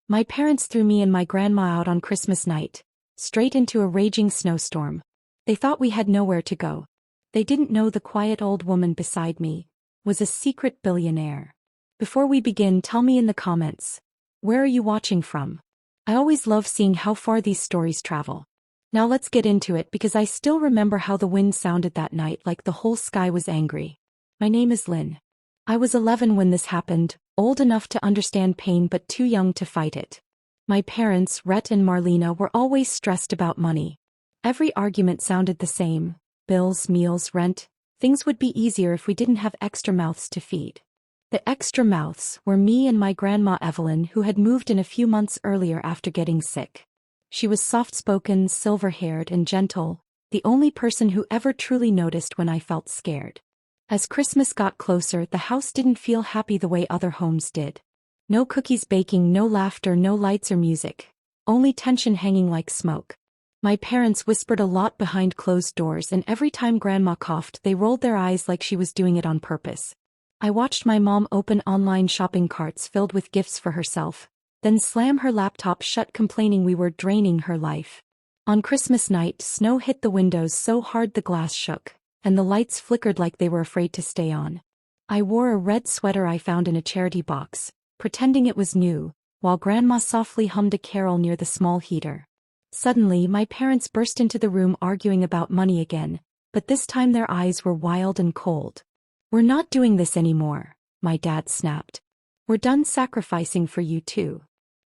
My parents threw me and my grandma out on Christmas night, straight into a raging snowstorm. They thought we had nowhere to go. They didn't know the quiet old woman beside me was a secret billionaire. Before we begin, tell me in the comments, where are you watching from? I always love seeing how far these stories travel. Now let's get into it because I still remember how the wind sounded that night, like the whole sky was angry. My name is Lynn. I was 11 when this happened, old enough to understand pain but too young to fight it. My parents, Rhett and Marlena, were always stressed about money. Every argument sounded the same: bills, meals, rent. Things would be easier if we didn't have extra mouths to feed. The extra mouths were me and my grandma Evelyn, who had moved in a few months earlier after getting sick. She was soft-spoken, silver-haired, and gentle, the only person who ever truly noticed when I felt scared. As Christmas got closer, the house didn't feel happy the way other homes did. No cookies baking, no laughter, no lights or music. Only tension hanging like smoke. My parents whispered a lot behind closed doors, and every time Grandma coughed, they rolled their eyes like she was doing it on purpose. I watched my mom open online shopping carts filled with gifts for herself, then slam her laptop shut, complaining we were draining her life. On Christmas night, snow hit the windows so hard the glass shook, and the lights flickered like they were afraid to stay on. I wore a red sweater I found in a charity box, pretending it was new, while Grandma softly hummed a carol near the small heater. Suddenly, my parents burst into the room arguing about money again, but this time their eyes were wild and cold. "We're not doing this anymore," my dad snapped. "We're done sacrificing for you too."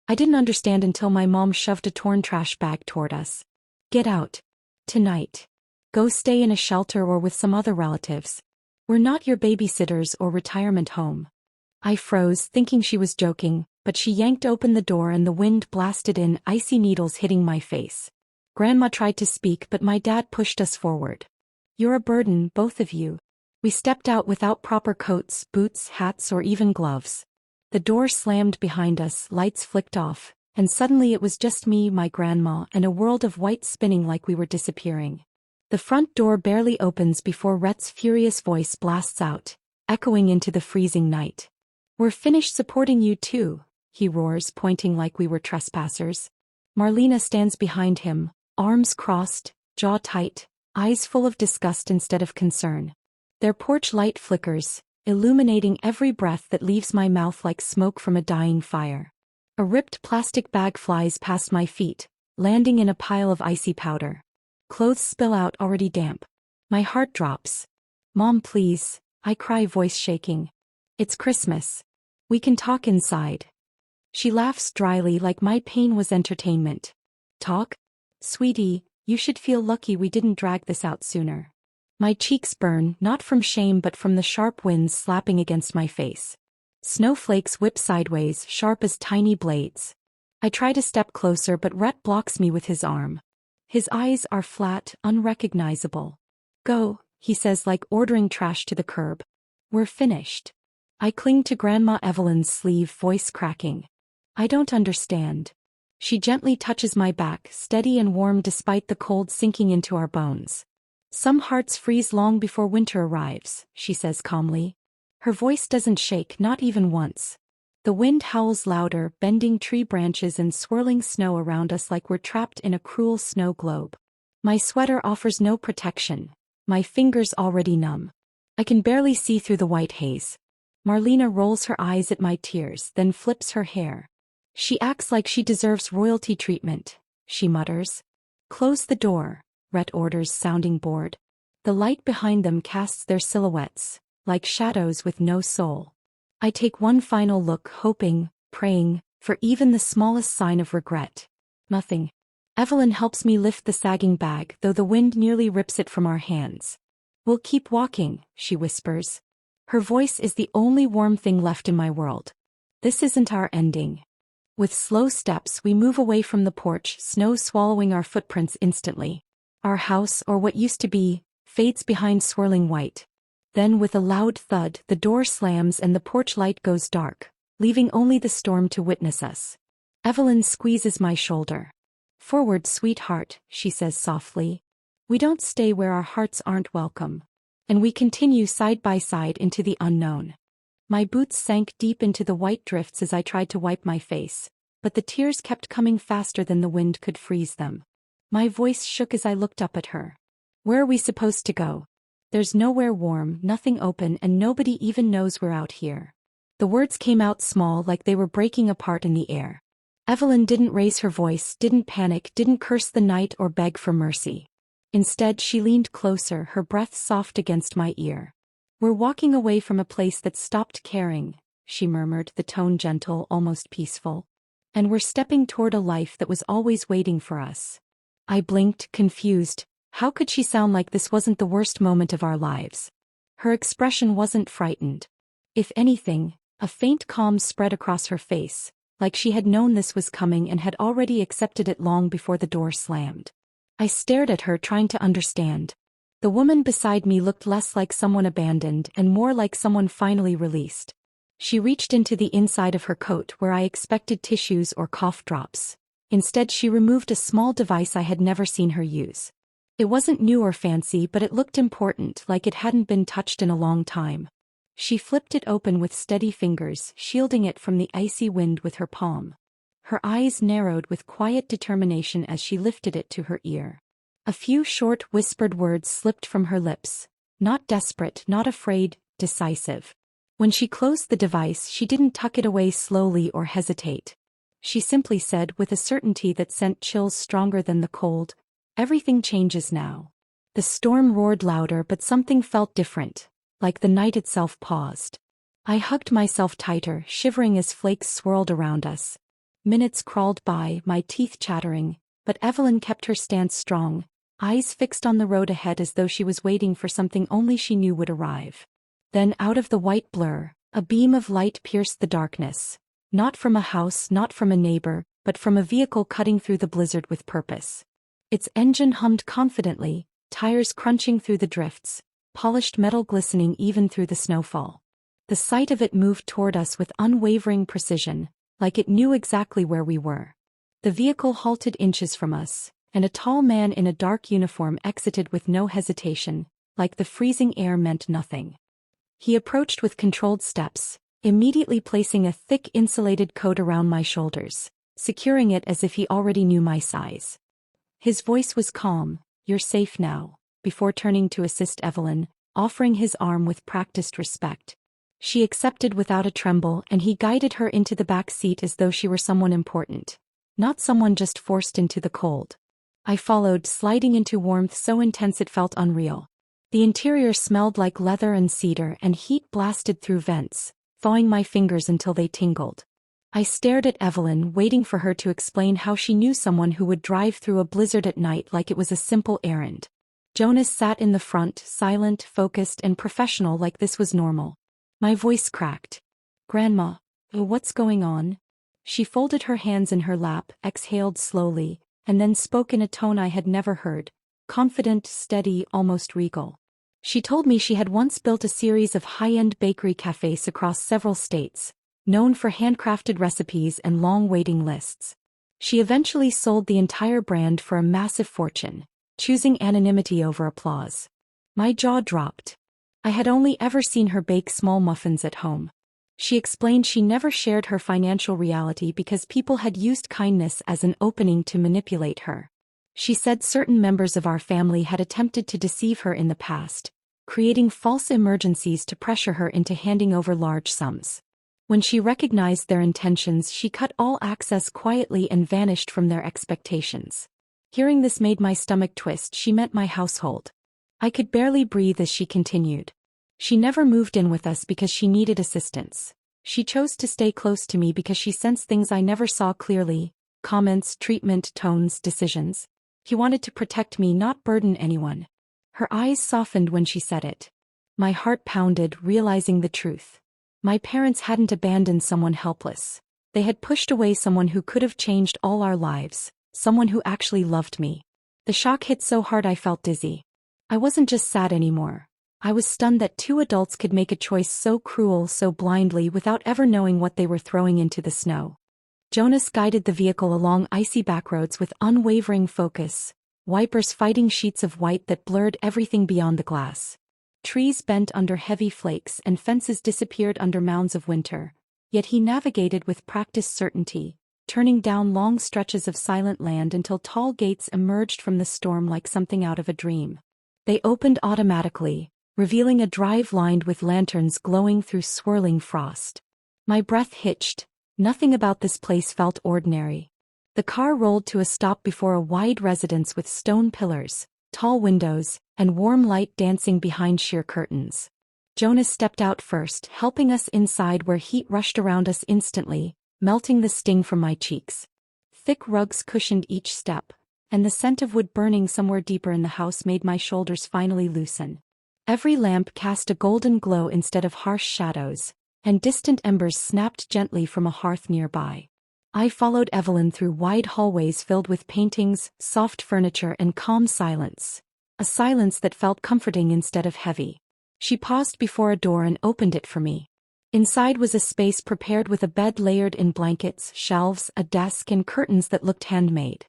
I didn't understand until my mom shoved a torn trash bag toward us. "Get out. Tonight. Go stay in a shelter or with some other relatives. We're not your babysitters or retirement home." I froze, thinking she was joking, but she yanked open the door and the wind blasted in, icy needles hitting my face. Grandma tried to speak, but my dad pushed us forward. "You're a burden, both of you." We stepped out without proper coats, boots, hats, or even gloves. The door slammed behind us, lights flicked off, and suddenly it was just me, my grandma, and a world of white spinning like we were disappearing. The front door barely opens before Rhett's furious voice blasts out, echoing into the freezing night. "We're finished supporting you too," he roars, pointing like we were trespassers. Marlena stands behind him, arms crossed, jaw tight, eyes full of disgust instead of concern. Their porch light flickers, illuminating every breath that leaves my mouth like smoke from a dying fire. A ripped plastic bag flies past my feet, landing in a pile of icy powder. Clothes spill out, already damp. My heart drops. "Mom, please," I cry, voice shaking. "It's Christmas. We can talk inside." She laughs dryly like my pain was entertainment. "Talk? Sweetie, you should feel lucky we didn't drag this out sooner." My cheeks burn, not from shame but from the sharp winds slapping against my face. Snowflakes whip sideways, sharp as tiny blades. I try to step closer, but Rhett blocks me with his arm. His eyes are flat, unrecognizable. "Go," he says, like ordering trash to the curb. "We're finished." I cling to Grandma Evelyn's sleeve, voice cracking. "I don't understand." She gently touches my back, steady and warm despite the cold sinking into our bones. "Some hearts freeze long before winter arrives," she says calmly. Her voice doesn't shake, not even once. The wind howls louder, bending tree branches and swirling snow around us like we're trapped in a cruel snow globe. My sweater offers no protection, my fingers already numb. I can barely see through the white haze. Marlena rolls her eyes at my tears, then flips her hair. She acts like she deserves royalty treatment, she mutters. "Close the door," Rhett orders, sounding bored. The light behind them casts their silhouettes, like shadows with no soul. I take one final look, hoping, praying, for even the smallest sign of regret. Nothing. Evelyn helps me lift the sagging bag, though the wind nearly rips it from our hands. "We'll keep walking," she whispers. Her voice is the only warm thing left in my world. This isn't our ending. With slow steps we move away from the porch, snow swallowing our footprints instantly. Our house, or what used to be, fades behind swirling white. Then with a loud thud, the door slams and the porch light goes dark, leaving only the storm to witness us. Evelyn squeezes my shoulder. "Forward, sweetheart," she says softly. "We don't stay where our hearts aren't welcome." And we continue side by side into the unknown. My boots sank deep into the white drifts as I tried to wipe my face. but the tears kept coming faster than the wind could freeze them. My voice shook as I looked up at her. "Where are we supposed to go? There's nowhere warm, nothing open, and nobody even knows we're out here." The words came out small, like they were breaking apart in the air. Evelyn didn't raise her voice, didn't panic, didn't curse the night or beg for mercy. Instead, she leaned closer, her breath soft against my ear. "We're walking away from a place that stopped caring," she murmured, the tone gentle, almost peaceful. "And we're stepping toward a life that was always waiting for us." I blinked, confused. How could she sound like this wasn't the worst moment of our lives? Her expression wasn't frightened. If anything, a faint calm spread across her face, like she had known this was coming and had already accepted it long before the door slammed. I stared at her, trying to understand. The woman beside me looked less like someone abandoned and more like someone finally released. She reached into the inside of her coat where I expected tissues or cough drops. Instead, she removed a small device I had never seen her use. It wasn't new or fancy, but it looked important, like it hadn't been touched in a long time. She flipped it open with steady fingers, shielding it from the icy wind with her palm. Her eyes narrowed with quiet determination as she lifted it to her ear. A few short, whispered words slipped from her lips. Not desperate, not afraid, decisive. When she closed the device, she didn't tuck it away slowly or hesitate. She simply said, with a certainty that sent chills stronger than the cold, "Everything changes now." The storm roared louder, but something felt different, like the night itself paused. I hugged myself tighter, shivering as flakes swirled around us. Minutes crawled by, my teeth chattering, but Evelyn kept her stance strong, eyes fixed on the road ahead as though she was waiting for something only she knew would arrive. Then, out of the white blur, a beam of light pierced the darkness. Not from a house, not from a neighbor, but from a vehicle cutting through the blizzard with purpose. Its engine hummed confidently, tires crunching through the drifts, polished metal glistening even through the snowfall. The sight of it moved toward us with unwavering precision, like it knew exactly where we were. The vehicle halted inches from us, and a tall man in a dark uniform exited with no hesitation, like the freezing air meant nothing. He approached with controlled steps, immediately placing a thick insulated coat around my shoulders, securing it as if he already knew my size. His voice was calm, "You're safe now," before turning to assist Evelyn, offering his arm with practiced respect. She accepted without a tremble, and he guided her into the back seat as though she were someone important, not someone just forced into the cold. I followed, sliding into warmth so intense it felt unreal. The interior smelled like leather and cedar, and heat blasted through vents, thawing my fingers until they tingled. I stared at Evelyn, waiting for her to explain how she knew someone who would drive through a blizzard at night like it was a simple errand. Jonas sat in the front, silent, focused, and professional, like this was normal. My voice cracked. "Grandma, what's going on?" She folded her hands in her lap, exhaled slowly, and then spoke in a tone I had never heard, confident, steady, almost regal. She told me she had once built a series of high-end bakery cafes across several states, known for handcrafted recipes and long waiting lists. She eventually sold the entire brand for a massive fortune, choosing anonymity over applause. My jaw dropped. I had only ever seen her bake small muffins at home. She explained she never shared her financial reality because people had used kindness as an opening to manipulate her. She said certain members of our family had attempted to deceive her in the past, creating false emergencies to pressure her into handing over large sums. When she recognized their intentions, she cut all access quietly and vanished from their expectations. Hearing this made my stomach twist. She meant my household. I could barely breathe as she continued. She never moved in with us because she needed assistance. She chose to stay close to me because she sensed things I never saw clearly: comments, treatment, tones, decisions. He wanted to protect me, not burden anyone. Her eyes softened when she said it. My heart pounded, realizing the truth. My parents hadn't abandoned someone helpless. They had pushed away someone who could have changed all our lives, someone who actually loved me. The shock hit so hard I felt dizzy. I wasn't just sad anymore. I was stunned that two adults could make a choice so cruel, so blindly, without ever knowing what they were throwing into the snow. Jonas guided the vehicle along icy backroads with unwavering focus, wipers fighting sheets of white that blurred everything beyond the glass. Trees bent under heavy flakes and fences disappeared under mounds of winter, yet he navigated with practiced certainty, turning down long stretches of silent land until tall gates emerged from the storm like something out of a dream. They opened automatically, revealing a drive lined with lanterns glowing through swirling frost. My breath hitched. Nothing about this place felt ordinary. The car rolled to a stop before a wide residence with stone pillars, tall windows, and warm light dancing behind sheer curtains. Jonas stepped out first, helping us inside where heat rushed around us instantly, melting the sting from my cheeks. Thick rugs cushioned each step, and the scent of wood burning somewhere deeper in the house made my shoulders finally loosen. Every lamp cast a golden glow instead of harsh shadows, and distant embers snapped gently from a hearth nearby. I followed Evelyn through wide hallways filled with paintings, soft furniture, and calm silence. A silence that felt comforting instead of heavy. She paused before a door and opened it for me. Inside was a space prepared with a bed layered in blankets, shelves, a desk, and curtains that looked handmade.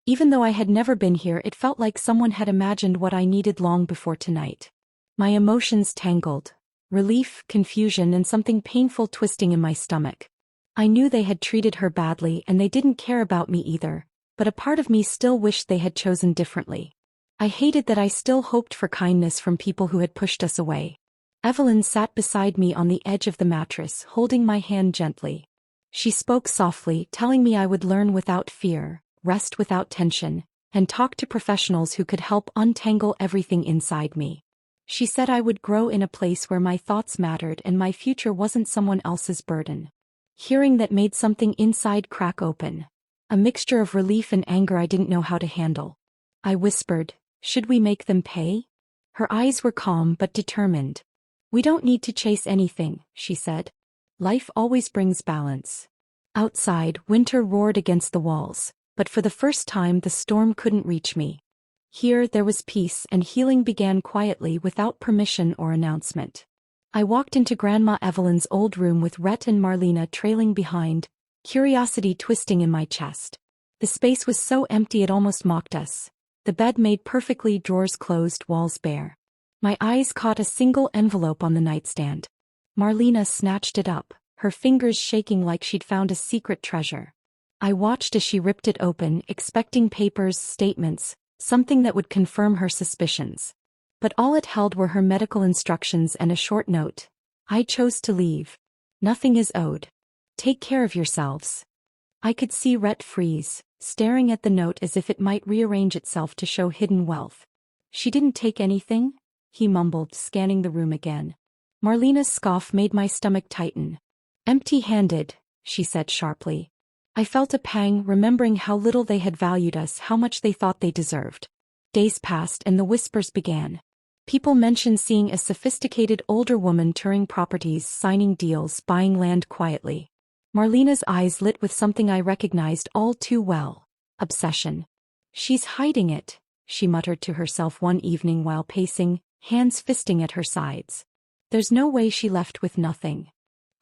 Even though I had never been here, it felt like someone had imagined what I needed long before tonight. My emotions tangled. Relief, confusion, and something painful twisting in my stomach. I knew they had treated her badly and they didn't care about me either, but a part of me still wished they had chosen differently. I hated that I still hoped for kindness from people who had pushed us away. Evelyn sat beside me on the edge of the mattress, holding my hand gently. She spoke softly, telling me I would learn without fear, rest without tension, and talk to professionals who could help untangle everything inside me. She said I would grow in a place where my thoughts mattered and my future wasn't someone else's burden. Hearing that made something inside crack open. A mixture of relief and anger I didn't know how to handle. I whispered, "Should we make them pay?" Her eyes were calm but determined. "We don't need to chase anything," she said. "Life always brings balance." Outside, winter roared against the walls, but for the first time the storm couldn't reach me. Here there was peace and healing began quietly without permission or announcement. I walked into Grandma Evelyn's old room with Rhett and Marlena trailing behind, curiosity twisting in my chest. The space was so empty it almost mocked us. The bed made perfectly, drawers closed, walls bare. My eyes caught a single envelope on the nightstand. Marlena snatched it up, her fingers shaking like she'd found a secret treasure. I watched as she ripped it open, expecting papers, statements, something that would confirm her suspicions. But all it held were her medical instructions and a short note. "I chose to leave. Nothing is owed. Take care of yourselves." I could see Rhett freeze, staring at the note as if it might rearrange itself to show hidden wealth. "She didn't take anything?" he mumbled, scanning the room again. Marlena's scoff made my stomach tighten. "Empty-handed," she said sharply. I felt a pang, remembering how little they had valued us, how much they thought they deserved. Days passed and the whispers began. People mentioned seeing a sophisticated older woman touring properties, signing deals, buying land quietly. Marlena's eyes lit with something I recognized all too well. Obsession. "She's hiding it," she muttered to herself one evening while pacing, hands fisting at her sides. "There's no way she left with nothing."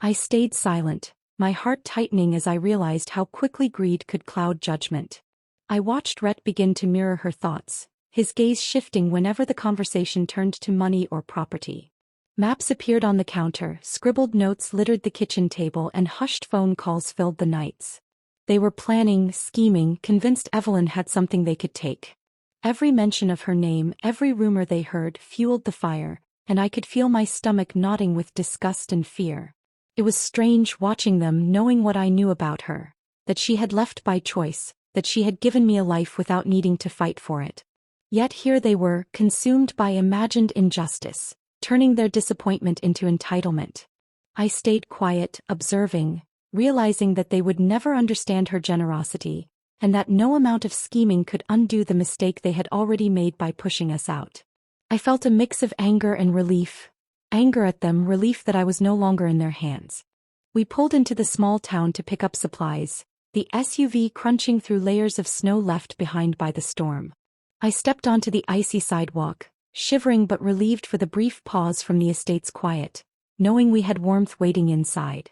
I stayed silent, my heart tightening as I realized how quickly greed could cloud judgment. I watched Rhett begin to mirror her thoughts, his gaze shifting whenever the conversation turned to money or property. Maps appeared on the counter, scribbled notes littered the kitchen table, and hushed phone calls filled the nights. They were planning, scheming, convinced Evelyn had something they could take. Every mention of her name, every rumor they heard, fueled the fire, and I could feel my stomach knotting with disgust and fear. It was strange watching them, knowing what I knew about her, that she had left by choice, that she had given me a life without needing to fight for it. Yet here they were, consumed by imagined injustice, turning their disappointment into entitlement. I stayed quiet, observing, realizing that they would never understand her generosity, and that no amount of scheming could undo the mistake they had already made by pushing us out. I felt a mix of anger and relief. Anger at them, relief that I was no longer in their hands. We pulled into the small town to pick up supplies, the SUV crunching through layers of snow left behind by the storm. I stepped onto the icy sidewalk, shivering but relieved for the brief pause from the estate's quiet, knowing we had warmth waiting inside.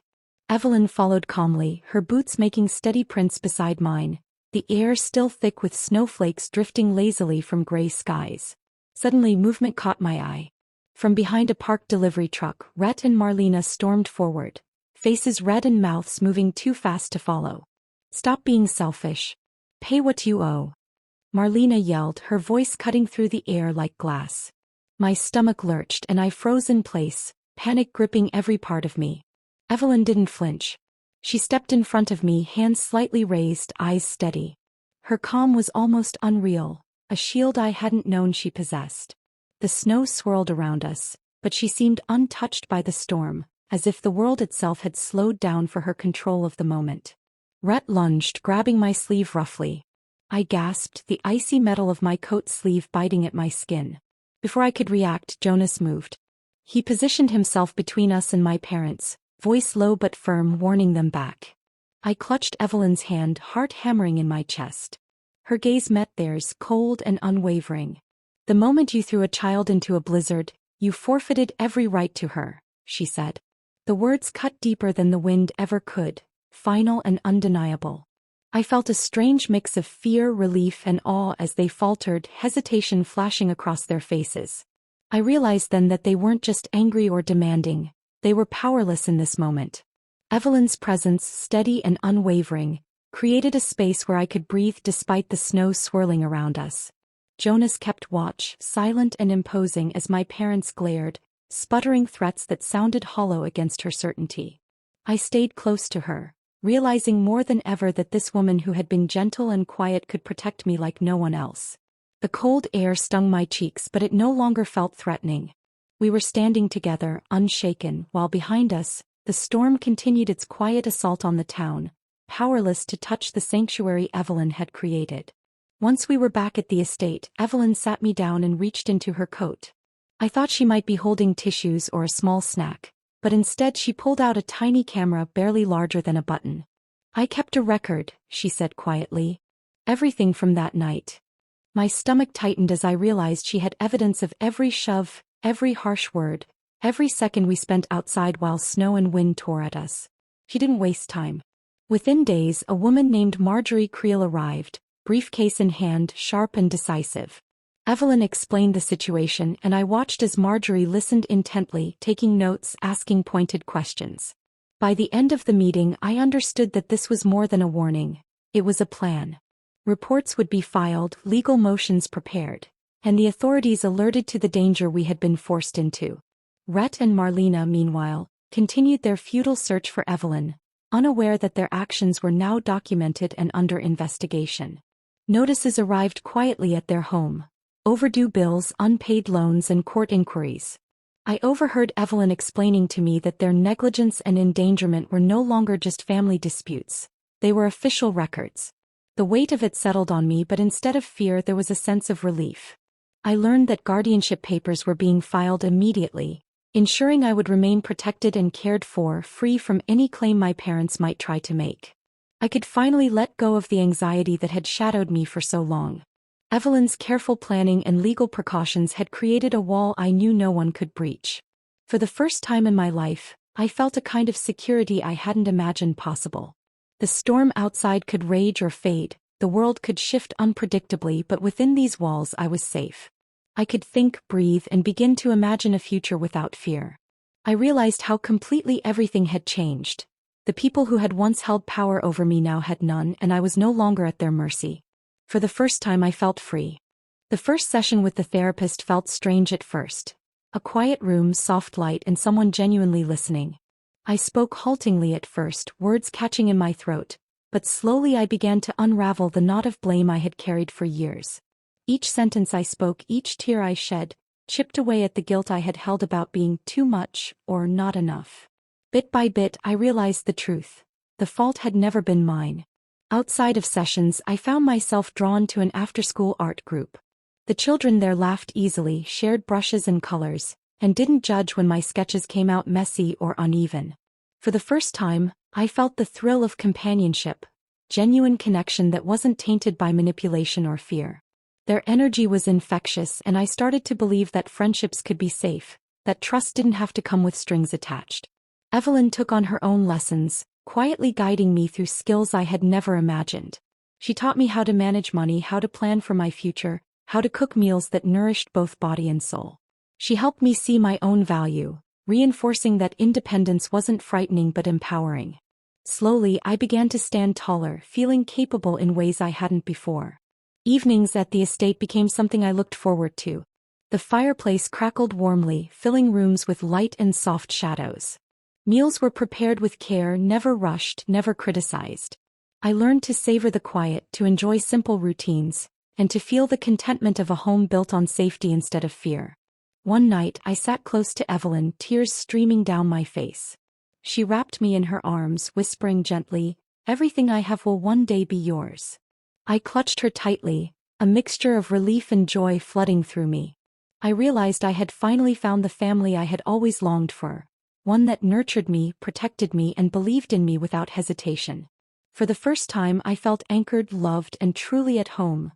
Evelyn followed calmly, her boots making steady prints beside mine, the air still thick with snowflakes drifting lazily from gray skies. Suddenly movement caught my eye. From behind a parked delivery truck, Rhett and Marlena stormed forward, faces red and mouths moving too fast to follow. Stop being selfish. Pay what you owe. Marlena yelled, her voice cutting through the air like glass. My stomach lurched and I froze in place, panic gripping every part of me. Evelyn didn't flinch. She stepped in front of me, hands slightly raised, eyes steady. Her calm was almost unreal, a shield I hadn't known she possessed. The snow swirled around us, but she seemed untouched by the storm, as if the world itself had slowed down for her control of the moment. Rhett lunged, grabbing my sleeve roughly. I gasped, the icy metal of my coat sleeve biting at my skin. Before I could react, Jonas moved. He positioned himself between us and my parents, voice low but firm, warning them back. I clutched Evelyn's hand, heart hammering in my chest. Her gaze met theirs, cold and unwavering. The moment you threw a child into a blizzard, you forfeited every right to her, she said. The words cut deeper than the wind ever could, final and undeniable. I felt a strange mix of fear, relief, and awe as they faltered, hesitation flashing across their faces. I realized then that they weren't just angry or demanding, they were powerless in this moment. Evelyn's presence, steady and unwavering, created a space where I could breathe despite the snow swirling around us. Jonas kept watch, silent and imposing as my parents glared, sputtering threats that sounded hollow against her certainty. I stayed close to her, realizing more than ever that this woman who had been gentle and quiet could protect me like no one else. The cold air stung my cheeks, but it no longer felt threatening. We were standing together, unshaken, while behind us, the storm continued its quiet assault on the town, powerless to touch the sanctuary Evelyn had created. Once we were back at the estate, Evelyn sat me down and reached into her coat. I thought she might be holding tissues or a small snack, but instead she pulled out a tiny camera barely larger than a button. I kept a record, she said quietly. Everything from that night. My stomach tightened as I realized she had evidence of every shove, every harsh word, every second we spent outside while snow and wind tore at us. She didn't waste time. Within days, a woman named Marjorie Creel arrived, briefcase in hand, sharp and decisive. Evelyn explained the situation and I watched as Marjorie listened intently, taking notes, asking pointed questions. By the end of the meeting, I understood that this was more than a warning. It was a plan. Reports would be filed, legal motions prepared, and the authorities alerted to the danger we had been forced into. Rhett and Marlena, meanwhile, continued their futile search for Evelyn, unaware that their actions were now documented and under investigation. Notices arrived quietly at their home. Overdue bills, unpaid loans, and court inquiries. I overheard Evelyn explaining to me that their negligence and endangerment were no longer just family disputes. They were official records. The weight of it settled on me, but instead of fear there was a sense of relief. I learned that guardianship papers were being filed immediately, ensuring I would remain protected and cared for, free from any claim my parents might try to make. I could finally let go of the anxiety that had shadowed me for so long. Evelyn's careful planning and legal precautions had created a wall I knew no one could breach. For the first time in my life, I felt a kind of security I hadn't imagined possible. The storm outside could rage or fade, the world could shift unpredictably, but within these walls I was safe. I could think, breathe, and begin to imagine a future without fear. I realized how completely everything had changed. The people who had once held power over me now had none, and I was no longer at their mercy. For the first time I felt free. The first session with the therapist felt strange at first. A quiet room, soft light, and someone genuinely listening. I spoke haltingly at first, words catching in my throat, but slowly I began to unravel the knot of blame I had carried for years. Each sentence I spoke, each tear I shed, chipped away at the guilt I had held about being too much or not enough. Bit by bit I realized the truth. The fault had never been mine. Outside of sessions, I found myself drawn to an after-school art group. The children there laughed easily, shared brushes and colors, and didn't judge when my sketches came out messy or uneven. For the first time, I felt the thrill of companionship, genuine connection that wasn't tainted by manipulation or fear. Their energy was infectious, and I started to believe that friendships could be safe, that trust didn't have to come with strings attached. Evelyn took on her own lessons, quietly guiding me through skills I had never imagined. She taught me how to manage money, how to plan for my future, how to cook meals that nourished both body and soul. She helped me see my own value, reinforcing that independence wasn't frightening but empowering. Slowly, I began to stand taller, feeling capable in ways I hadn't before. Evenings at the estate became something I looked forward to. The fireplace crackled warmly, filling rooms with light and soft shadows. Meals were prepared with care, never rushed, never criticized. I learned to savor the quiet, to enjoy simple routines, and to feel the contentment of a home built on safety instead of fear. One night, I sat close to Evelyn, tears streaming down my face. She wrapped me in her arms, whispering gently, "Everything I have will one day be yours." I clutched her tightly, a mixture of relief and joy flooding through me. I realized I had finally found the family I had always longed for, one that nurtured me, protected me, and believed in me without hesitation. For the first time, I felt anchored, loved, and truly at home.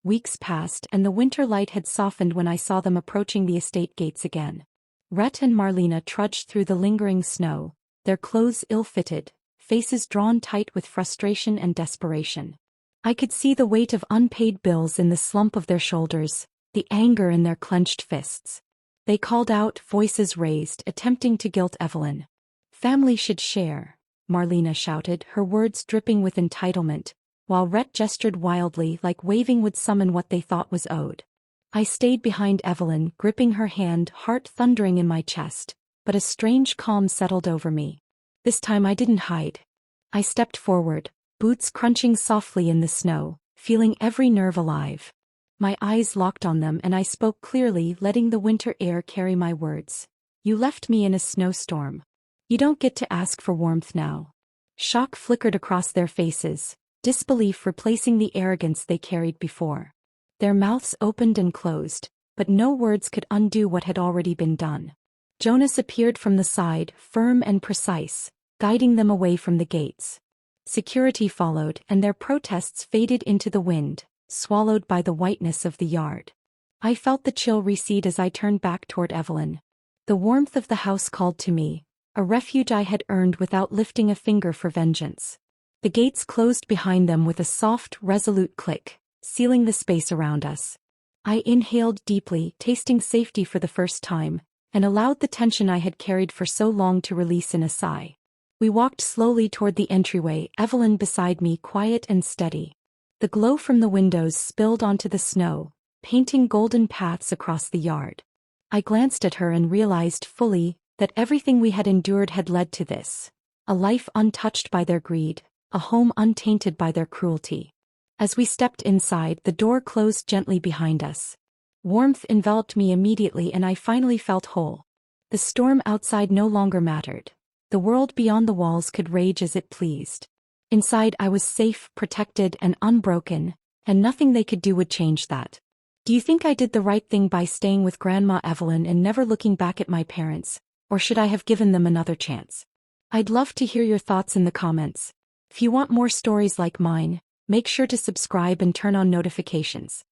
Weeks passed, and the winter light had softened when I saw them approaching the estate gates again. Rhett and Marlena trudged through the lingering snow, their clothes ill-fitted, faces drawn tight with frustration and desperation. I could see the weight of unpaid bills in the slump of their shoulders, the anger in their clenched fists. They called out, voices raised, attempting to guilt Evelyn. "Family should share," Marlena shouted, her words dripping with entitlement, while Rhett gestured wildly, like waving would summon what they thought was owed. I stayed behind Evelyn, gripping her hand, heart thundering in my chest, but a strange calm settled over me. This time I didn't hide. I stepped forward, boots crunching softly in the snow, feeling every nerve alive. My eyes locked on them and I spoke clearly, letting the winter air carry my words. "You left me in a snowstorm. You don't get to ask for warmth now." Shock flickered across their faces, disbelief replacing the arrogance they carried before. Their mouths opened and closed, but no words could undo what had already been done. Jonas appeared from the side, firm and precise, guiding them away from the gates. Security followed, and their protests faded into the wind, swallowed by the whiteness of the yard. I felt the chill recede as I turned back toward Evelyn. The warmth of the house called to me, a refuge I had earned without lifting a finger for vengeance. The gates closed behind them with a soft, resolute click, sealing the space around us. I inhaled deeply, tasting safety for the first time, and allowed the tension I had carried for so long to release in a sigh. We walked slowly toward the entryway, Evelyn beside me, quiet and steady. The glow from the windows spilled onto the snow, painting golden paths across the yard. I glanced at her and realized fully that everything we had endured had led to this. A life untouched by their greed, a home untainted by their cruelty. As we stepped inside, the door closed gently behind us. Warmth enveloped me immediately and I finally felt whole. The storm outside no longer mattered. The world beyond the walls could rage as it pleased. Inside I was safe, protected, and unbroken, and nothing they could do would change that. Do you think I did the right thing by staying with Grandma Evelyn and never looking back at my parents, or should I have given them another chance? I'd love to hear your thoughts in the comments. If you want more stories like mine, make sure to subscribe and turn on notifications.